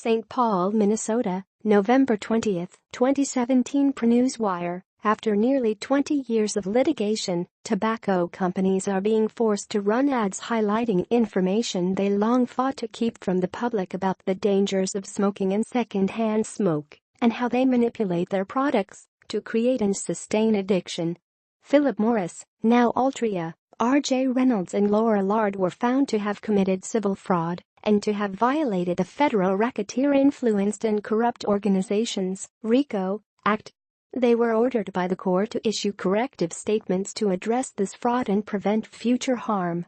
St. Paul, Minnesota, November 20, 2017. PRNewswire. After nearly 20 years of litigation, tobacco companies are being forced to run ads highlighting information they long fought to keep from the public about the dangers of smoking and secondhand smoke, and how they manipulate their products to create and sustain addiction. Philip Morris, now Altria, R.J. Reynolds and Lorillard were found to have committed civil fraud and to have violated the Federal Racketeer Influenced and Corrupt Organizations (RICO) Act. They were ordered by the court to issue corrective statements to address this fraud and prevent future harm.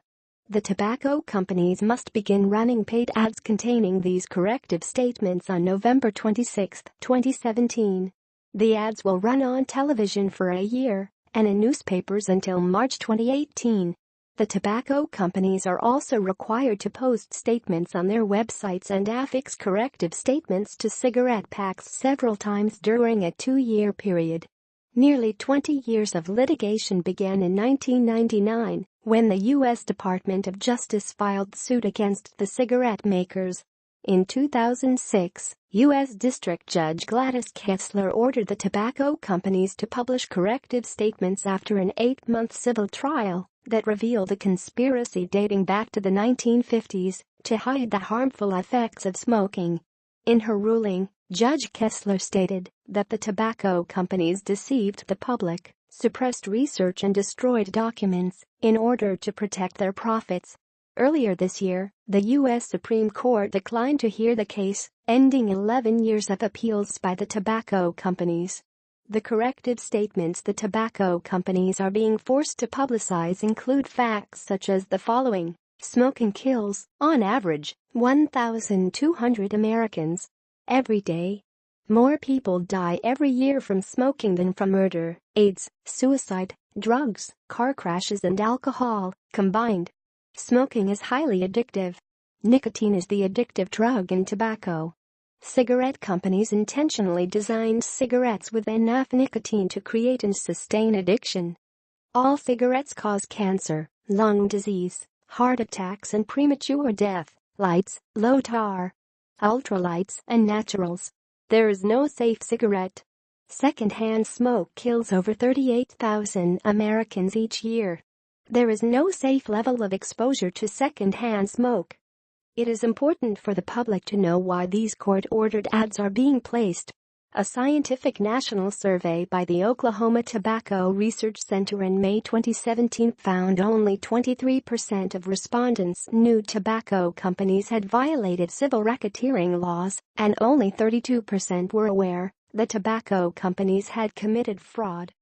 The tobacco companies must begin running paid ads containing these corrective statements on November 26, 2017. The ads will run on television for a year and in newspapers until March 2018. The tobacco companies are also required to post statements on their websites and affix corrective statements to cigarette packs several times during a 2-year period. Nearly 20 years of litigation began in 1999 when the U.S. Department of Justice filed suit against the cigarette makers. In 2006, U.S. District Judge Gladys Kessler ordered the tobacco companies to publish corrective statements after an 8-month civil trial that revealed a conspiracy dating back to the 1950s to hide the harmful effects of smoking. In her ruling, Judge Kessler stated that the tobacco companies deceived the public, suppressed research and destroyed documents in order to protect their profits. Earlier this year, the U.S. Supreme Court declined to hear the case, ending 11 years of appeals by the tobacco companies. The corrective statements the tobacco companies are being forced to publicize include facts such as the following: smoking kills, on average, 1,200 Americans every day. More people die every year from smoking than from murder, AIDS, suicide, drugs, car crashes and alcohol combined. Smoking is highly addictive. Nicotine is the addictive drug in tobacco. Cigarette companies intentionally designed cigarettes with enough nicotine to create and sustain addiction. All cigarettes cause cancer, lung disease, heart attacks and premature death. Lights, low tar, ultralights and naturals. There is no safe cigarette. Secondhand smoke kills over 38,000 Americans each year. There is no safe level of exposure to secondhand smoke. It is important for the public to know why these court-ordered ads are being placed. A scientific national survey by the Oklahoma Tobacco Research Center in May 2017 found only 23% of respondents knew tobacco companies had violated civil racketeering laws, and only 32% were aware that tobacco companies had committed fraud.